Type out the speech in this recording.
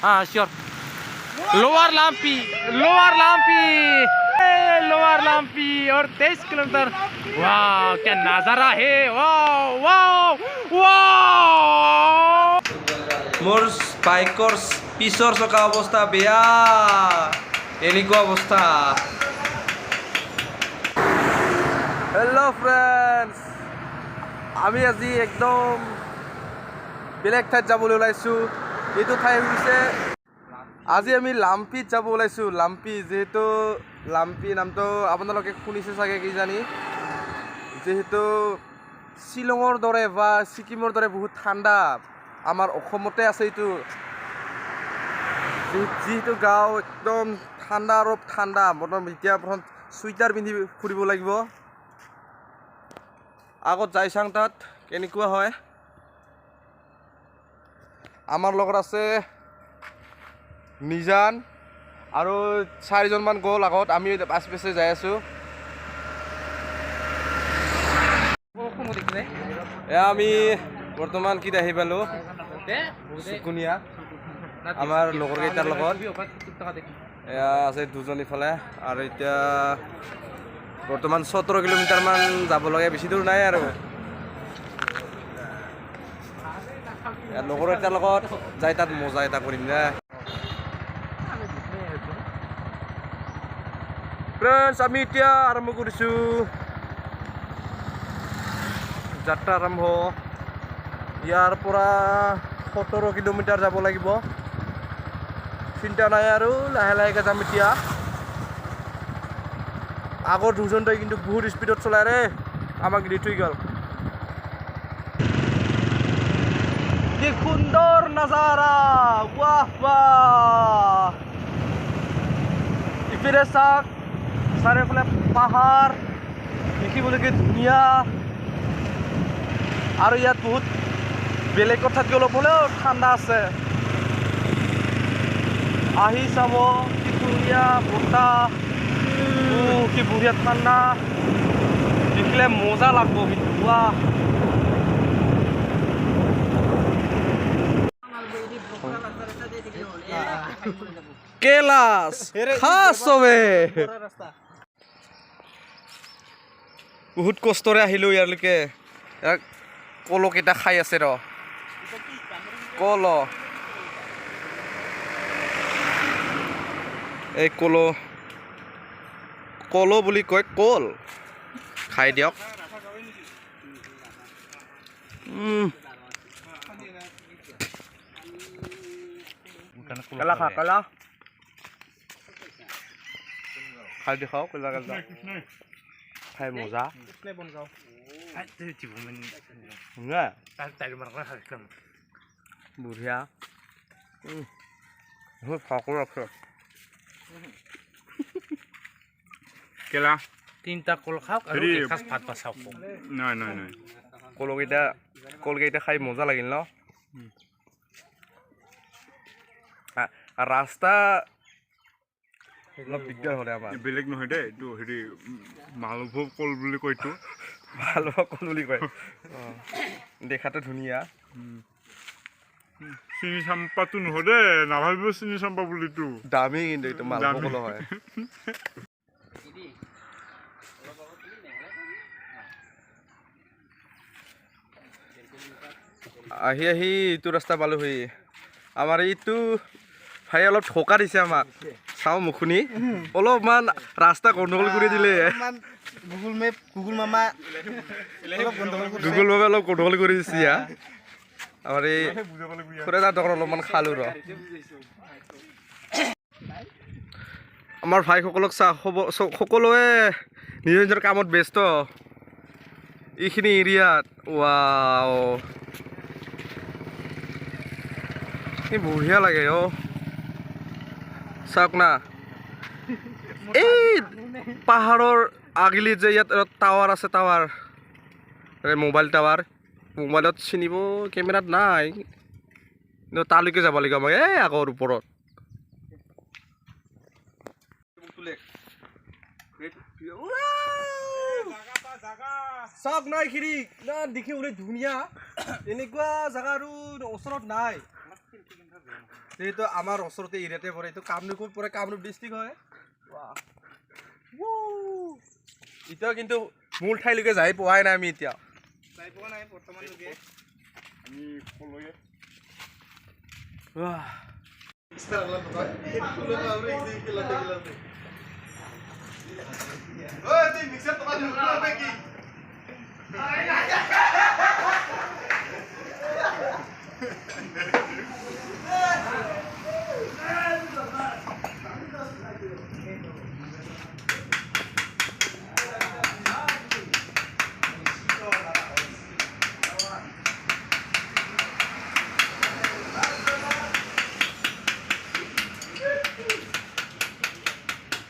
हाँ sure lower लाम्पी lower लाम्पी और 23 kilometre वाह क्या नजारा है वाह वाह वाह मोर बाइकर पिछर चका अवस्था बेया एनेकुवा अवस्था हेलो फ्रेंड्स आमी আজি एकदम बेलेग ठाইত যাবলৈ ওলাইছো এইটো ঠাই হৈছে আজি আমি লাম্পিত যাব ওলাইছো লাম্পি যেহেতু লাম্পি নামটো আপোনালোকে শুনিছে চাগে কি জানি যেহেতু শিলঙৰ দৰে বা সিকিমৰ দৰে বহুত ঠাণ্ডা আমাৰ অসমতে আছে এইটো যেহেতু গাঁও একদম ঠাণ্ডা আৰু ঠাণ্ডা বৰ্তমান এতিয়া প্ৰথম সুইটাৰ পিন্ধি ফুৰিব লাগিব আগত যাই চাং তাত কেনেকুৱা হয় আমাৰ লগত আছে নিজান আৰু 4 জনমান গ'ল আগত আমি পাছে যাই আছো আমি বৰ্তমান কি আহি পালো সুকুনিয়া আমাৰ লগৰ কেইটাৰ লগত এয়া আছে দুজন ইফালে আৰু এতিয়া বৰ্তমান 17 কিলোমিটাৰ মান যাব লাগে বেছি দূৰ নাই আৰু লগৰ এটাৰ লগত যাই তাত মজা এটা কৰিম না ফ্ৰেণ্ডছ আমি এতিয়া আৰম্ভ কৰিছো যাত্ৰা আৰম্ভ ইয়াৰ পৰা 17 কিলোমিটাৰ যাব লাগিব চিন্তা নাই আৰু লাহে লাহে যাম এতিয়া আগৰ দুজনটাই কিন্তু বহুত স্পীডত চলাই ৰে আমাক দি থৈ গ'ল কি সুন্দৰ নজাৰা বাহ বাহ ইফালে চাওক চাৰিওফালে পাহাৰ দেখিবলৈ কি ধুনীয়া আৰু ইয়াত বহুত বেলেগ কথাতকৈ অলপ হ'লেও ঠাণ্ডা আছে আহি চাব কি ধুনীয়া বতাহ কি বঢ়িয়া ঠাণ্ডা দেখিলে মজা লাগব কিন্তু বাহ কেলাস খাস হবে বহুত কষ্টৰে আহিলো ইয়ালৈকে কলো কেইটা খাই আছে ৰ কল এই কলো বুলি কয় কল খাই দিয়ক কেলা খা কেলা খাই দেখাও কেলা কেলা খাই মজা বঢ়িয়া ফাকো আছে কেলা তিনটা কল খাওক আৰু এসাঁজ ভাত পাচাওক নাই কলকেইটা খাই মজা লাগিল ন ৰাস্তা অলপ দিগদাৰ হ'লে আমাৰ বেলেগ নহয় দেই এইটো হেৰি মালভোগ কল বুলি কয়তো মালভোগ কল বুলি কয় দেখাটো ধুনীয়া চিনি চাম্পাটো নহয় দেই নাভাবিব চিনি চাম্পা বুলিতো দামী কিন্তু এইটো মালভোগ কল হয় আহি এইটো ৰাস্তা পালোহি আমাৰ এইটো ভাই অলপ ঠকা দিছে আমাক চাওঁ মুখনি অলপমান ৰাস্তা গণ্ডগোল কৰি দিলে গুগল মেপে অলপ গণ্ডগোল কৰি দিছে আমাৰ এই খুৰাদাৰ দোকান অলপমান খালো ৰ আমাৰ ভাইসকলক চাহ সকলোৱে নিজৰ নিজৰ কামত ব্যস্ত এইখিনি এৰিয়াত ৱাও কি বঢ়িয়া লাগে চাওক না এই পাহাৰৰ আগিলিত যে ইয়াত টাৱাৰ আছে টাৱাৰ মোবাইল টাৱাৰ মোবাইলত চিনিব কেমেৰাত নাই কিন্তু তালৈকে যাব লাগিব আমাক এই আগৰ ওপৰত চাওক নাই খিৰি দেখি ওলাই ধুনীয়া এনেকুৱা জাগা আৰু ওচৰত নাই এইটো আমাৰ ওচৰতে এৰিয়াতে পৰে এইটো কামৰূপত পৰে কামৰূপ ডিষ্ট্ৰিক্ট হয় এতিয়াও কিন্তু মূল ঠাইলৈকে যাই পোৱাই নাই আমি এতিয়া আমি কলৈয়ে Oi, tem que ser tomado no clube aqui.